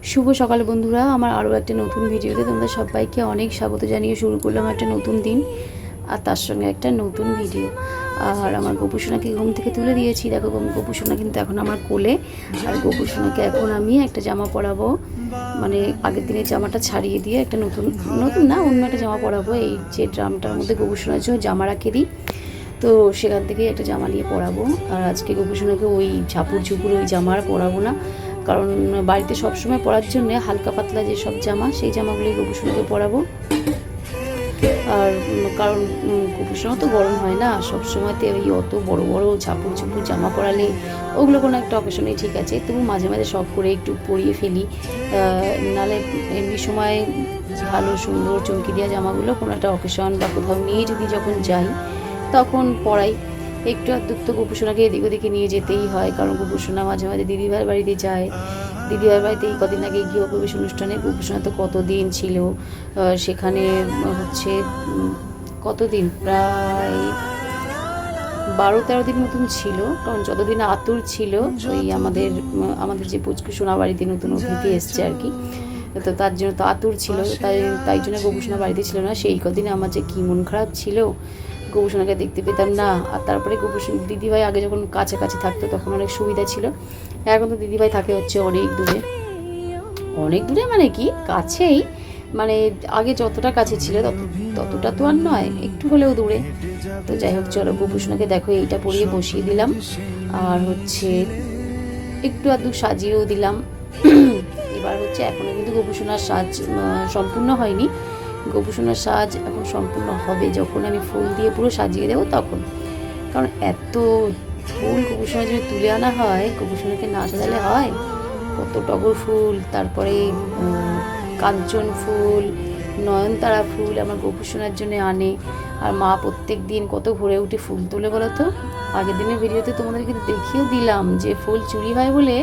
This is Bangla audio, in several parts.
শুভ সকাল বন্ধুরা, আমার আরও একটা নতুন ভিডিওতে তোমাদের সবাইকে অনেক স্বাগত জানিয়ে শুরু করলাম একটা নতুন দিন আর তার সঙ্গে একটা নতুন ভিডিও। আর আমার গোপুসোনাকে ঘুম থেকে তুলে দিয়েছি। দেখো গোপুসোনা কিন্তু এখন আমার কোলে। আর গোপুসোনাকে এখন আমি একটা জামা পরাবো, মানে আগের দিনের জামাটা ছাড়িয়ে দিয়ে একটা নতুন নতুন না অন্য একটা জামা পরাবো। এই যে ড্রামটার মধ্যে গোপুসোনার জন্য জামা রাখে দিই, তো সেখান থেকে একটা জামা নিয়ে পরাবো। আর আজকে গোপুসোনাকে ওই ঝাপুর ঝুপুর ওই জামা আর পরাবো না, কারণ বাড়িতে সবসময় পরার জন্যে হালকা পাতলা যেসব জামা সেই জামাগুলোই গোপুসোনাকে পরাবো। আর কারণ গোপুসোনা তো গরম হয় না সবসময়তে, ওই অত বড় বড় ঝাপুর ঝুপুর জামা পরালে ওগুলো কোনো একটা অকেশনেই ঠিক আছে, তবু মাঝে মাঝে শখ করে একটু পরিয়ে ফেলি। নাহলে এমনি সময় ভালো সুন্দর চমকি দেওয়া জামাগুলো কোনো একটা অকেশন বা কোথাও নিয়ে যদি যখন যাই তখন পরাই। একটু আধটু তো গোপুসোনাকে এদিক ওদিকে নিয়ে যেতেই হয়, কারণ গোপুসোনা মাঝে মাঝে দিদিভাইয়ের বাড়িতে যায়। দিদিভাইয়ের বাড়িতে এই কদিন আগে গৃহপ্রবেশ অনুষ্ঠানে গোপুসোনা তো কতদিন ছিল সেখানে, হচ্ছে কতদিন, প্রায় 12-13 দিন মতন ছিল। কারণ যতদিন আতুর ছিল ওই আমাদের যে পুচকু সোনা বাড়িতে নতুন অতিথি এসছে আর কি, তো তার জন্য তো আতুর ছিল, তাই জন্য গোপুসোনা বাড়িতে ছিল না। সেই কদিনে আমার যে কী মন খারাপ ছিল, গোপুসোনাকে দেখতে পেতাম না। আর তারপরে দিদিভাই আগে যখন কাছাকাছি থাকতো তখন অনেক সুবিধা ছিল, এখন তো দিদিভাই থাকে হচ্ছে অনেক দূরে। অনেক দূরে মানে কি কাছেই, মানে আগে যতটা কাছে ছিল ততটা তো আর নয়, একটু হলেও দূরে। তো যাই হোক, চলো গোপুসোনাকে দেখো এইটা পরিয়ে বসিয়ে দিলাম, আর হচ্ছে একটু আধটু সাজিয়েও দিলাম। এবার হচ্ছে এখনও কিন্তু গোপুসোনার সাজ সম্পূর্ণ হয়নি। গোপুসোনার সাজ এখন সম্পূর্ণ হবে যখন আমি ফুল দিয়ে পুরো সাজিয়ে দেবো তখন। কারণ এত ফুল গোপুসোনার জন্য তুলে আনা হয়, গোপুসোনাকে না সাজালে হয়? কত টগর ফুল, তারপরে কাঞ্চন ফুল, নয়নতারা ফুল আমার গোপুসোনার জন্য আনে। আর মা প্রত্যেক দিন কত ভোরে উঠে ফুল তোলে বলো তো। আগের দিনের ভিডিওতে তোমাদেরকে দেখিয়েও দিলাম যে ফুল চুরি হয় বলে,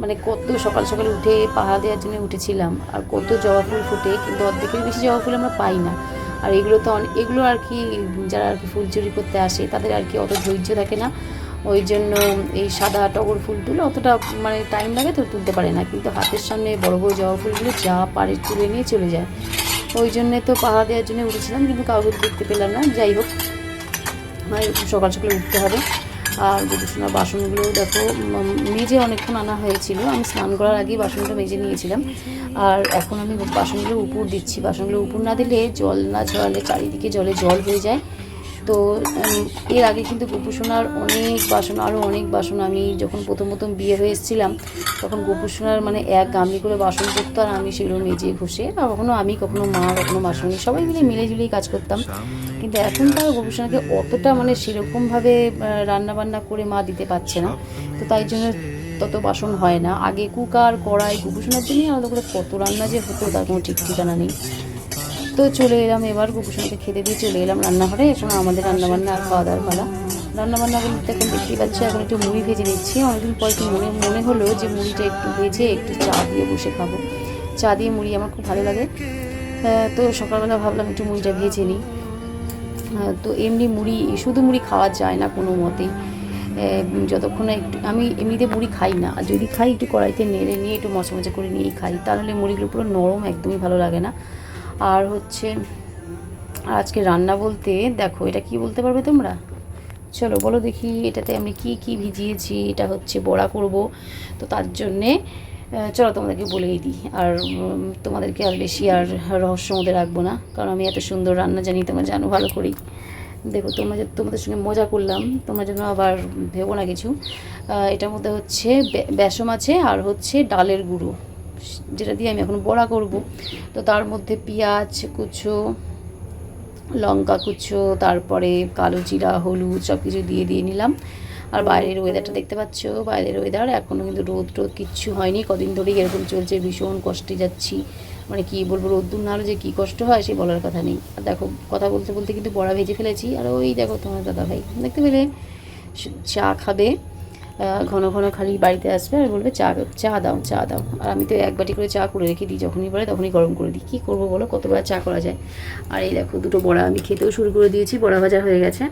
মানে কত সকাল সকাল উঠে পাহারা দেওয়ার জন্য উঠেছিলাম। আর কত জবা ফুল ফুটে, কিন্তু অর্ধেকের বেশি জবা ফুল আমরা পাই না। আর এগুলো তো এগুলো আর কি যারা আর কি ফুল চুরি করতে আসে তাদের আর কি অত ধৈর্য থাকে না, ওই জন্য এই সাদা টগর ফুলগুলো অতটা মানে টাইম লাগে তো তুলতে পারে না, কিন্তু হাতের সামনে বড় বড় জবা ফুলগুলো যা পারে তুলে নিয়ে চলে যায়। ওই জন্যে তো পাহারা দেওয়ার জন্য উঠেছিলাম, কিন্তু কাউকে দেখতে পেলাম না। যাই হোক, সকাল সকালে উঠতে হবে। আর গোপুসোনার বাসনগুলোও দেখো মেজে অনেকক্ষণ আনা হয়েছিল, আমি স্নান করার আগেই বাসনটা মেজে নিয়েছিলাম। আর এখন আমি বাসনগুলো উপর দিচ্ছি, বাসনগুলো উপর না দিলে জল না ঝরালে চারিদিকে জলে জল হয়ে যায়। তো এর আগে কিন্তু গোপুসোনার অনেক বাসন, আরও অনেক বাসন, আমি যখন প্রথম প্রথম বিয়ে হয়ে এসেছিলাম তখন গোপুসোনার মানে এক গামলি করে বাসন করতো, আর আমি সেগুলো মেজে ঘষে, আর কখনো আমি কখনো মা কখনো বাসন সবাই মিলেঝুলেই কাজ করতাম। কিন্তু এখন তার গোপুসোনাকে অতটা মানে সেরকমভাবে রান্নাবান্না করে মা দিতে পারছে না, তো তাই জন্য তত বাসন হয় না। আগে কুকার কড়াই গোপুসোনার জন্যই আলাদা করে কত রান্না যে হতো তার কোনো ঠিক ঠিকানা নেই। তো চলে এলাম এবার গোপুসোনাকে খেতে দিয়ে চলে এলাম রান্নাঘরে। এখন আমাদের রান্নাবান্না আর খাওয়া দাওয়ার পালা। রান্নাবান্না বলতে এখন দেখতেই পাচ্ছি, এখন একটু মুড়ি ভেজে নিচ্ছি। অনেকদিন পর একটু মনে হলো যে মুড়িটা একটু ভেজে একটু চা দিয়ে বসে খাবো। চা দিয়ে মুড়ি আমার খুব ভালো লাগে। তো সকালবেলা ভাবলাম একটু মুড়িটা ভেজে নিই। তো এমনি মুড়ি, শুধু মুড়ি খাওয়া যায় না কোনো মতেই। যতক্ষণ না একটু, আমি এমনিতে মুড়ি খাই না, আর যদি খাই একটু কড়াইতে নেড়ে নিয়ে একটু মচমচে করে নিয়েই খাই, তাহলে মুড়িগুলো পুরো নরম একদমই ভালো লাগে না। আর হচ্ছে আজকে রান্না বলতে দেখো, এটা কি বলতে পারবে তোমরা? চলো বলো দেখি, এটাতে আমি কি কি ভিজিয়েছি। এটা হচ্ছে বড়া করব, তো তার জন্যে চলো তোমাদেরকে বলেই দিই। আর তোমাদেরকে আর বেশি আর রহস্যের মধ্যে রাখবো না, কারণ আমি এত সুন্দর রান্না জানি, তোমরা জানো ভালো করেই। দেখো তোমাদের সঙ্গে মজা করলাম, তোমরা যেন আবার ভেবো না কিছু। এটার মধ্যে হচ্ছে বেসম আছে, আর হচ্ছে ডালের গুঁড়ো, যেটা দিয়ে আমি এখন বড়া করব। তো তার মধ্যে পেঁয়াজ কুচো, লঙ্কা কুচো, তারপরে কালো জিরা, হলুদ সব কিছু দিয়ে নিলাম। আর বাইরের ওয়েদারটা দেখতে পাচ্ছ, বাইরের ওয়েদার এখনও কিন্তু রোদ কিচ্ছু হয়নি, কদিন ধরেই এরকম চলছে, ভীষণ কষ্টে যাচ্ছি। মানে কি বলবো, রোদ্দুর না হলে যে কী কষ্ট হয় সে বলার কথা নেই। আর দেখো কথা বলতে বলতে কিন্তু বড়া ভেজে ফেলেছি। আর ওই দেখো তোমার দাদাভাই দেখতে পেলে চা খাবে, ঘন ঘন খালি বাড়িতে আসবে আর বলবে চা চা দাও চা দাও। আর আমি তো এক বাটি করে চা করে রেখে দিই, যখনই বলে তখনই গরম করে দিই। কী করবো বলো, কতবার চা করা যায়। আর এই দেখো দুটো বড়া আমি খেতেও শুরু করে দিয়েছি, বড়া ভাজা হয়ে গেছে।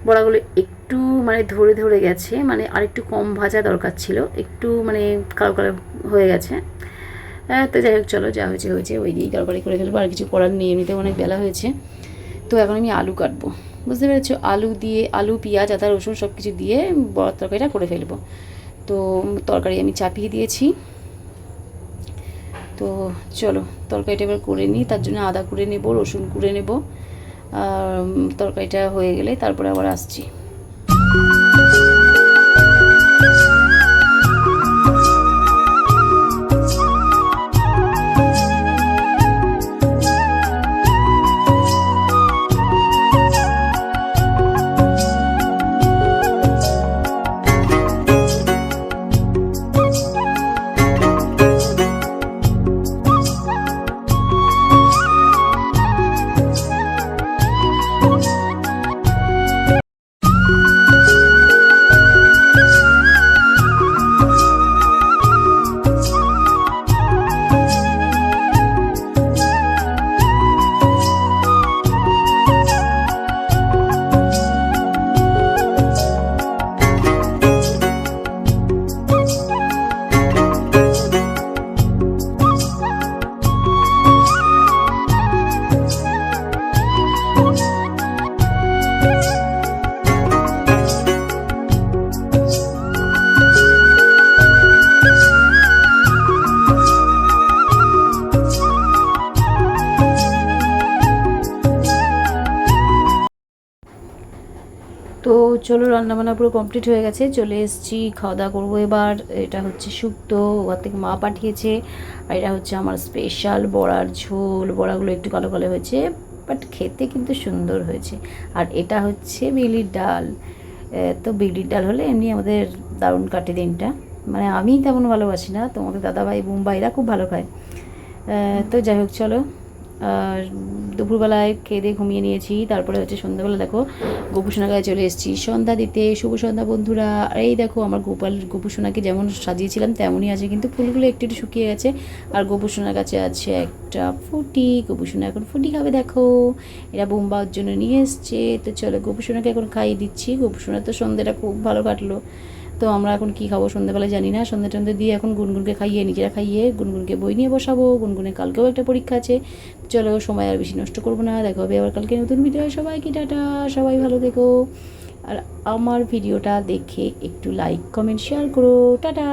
বড়াগুলো একটু মানে ধরে গেছে, মানে আর একটু কম ভাজা দরকার ছিল, একটু মানে কালো কালো হয়ে গেছে। তো যাই হোক চলো, যা হয়েছে হয়েছে, ওই দিয়েই তরকারি করে ফেলবো, আর কিছু করার নেই, এমনিতেও অনেক বেলা হয়েছে। তো এখন আমি আলু কাটবো, বুঝতে পেরেছো, আলু দিয়ে, আলু পেঁয়াজ আদা রসুন সব কিছু দিয়ে বড়ার তরকারিটা করে ফেলবো। তো তরকারি আমি চাপিয়ে দিয়েছি। তো চলো তরকারিটা এবার করে নিই, তার জন্য আদা কুড়ে নেব, রসুন কুড়ে নেব, আর তরকারিটা হয়ে গেলে তারপরে আবার আসছি। তো চলো, রান্নাবান্না পুরো কমপ্লিট হয়ে গেছে, চলে এসেছি, খাওয়া দাওয়া করবো এবার। এটা হচ্ছে শুক্তো, ওর থেকে মা পাঠিয়েছে, আর এটা হচ্ছে আমার স্পেশাল বড়ার ঝোল। বড়াগুলো একটু কালো কালো হয়েছে, বাট খেতে কিন্তু সুন্দর হয়েছে। আর এটা হচ্ছে বিউলির ডাল। তো বিউলির ডাল হলে এমনি আমাদের দারুণ কাটে দিনটা, মানে আমি তেমন ভালোবাসি না, তোমাদের দাদাভাই বোম্বাইরা খুব ভালো খায়। তো যাই হোক চলো, আর দুপুরবেলায় খেয়ে দিয়ে ঘুমিয়ে নিয়েছি। তারপরে হচ্ছে সন্ধ্যাবেলা দেখো গোপুসোনা গায়ে চলে এসেছি সন্ধ্যা দিতে। শুভ সন্ধ্যা বন্ধুরা। আর এই দেখো আমার গোপুসোনাকে যেমন সাজিয়েছিলাম তেমনই আছে, কিন্তু ফুলগুলো একটু একটু শুকিয়ে গেছে। আর গোপুসোনার কাছে আছে একটা ফুটি, গোপুসোনা এখন ফুটি খাবে দেখো, এরা বোম্বার জন্য নিয়ে এসছে। তো চলো গোপুসোনাকে এখন খাইয়ে দিচ্ছি। গোপুসোনার তো সন্ধ্যেটা খুব ভালো কাটলো। তো আমরা এখন কি খাবো সন্ধ্যেবেলায় জানি না, সন্ধ্যে টন্ধে দিয়ে এখন গুনগুনকে খাইয়ে, নিজেরা খাইয়ে গুনগুনকে বই নিয়ে বসাবো। গুনগুনের কালকেও একটা পরীক্ষা আছে। চলো সময় আর বেশি নষ্ট করবো না, দেখা হবে আবার কালকে নতুন ভিডিও। সবাইকে টাটা, সবাই ভালো থেকো। আর আমার ভিডিওটা দেখে একটু লাইক কমেন্ট শেয়ার করো। টাটা।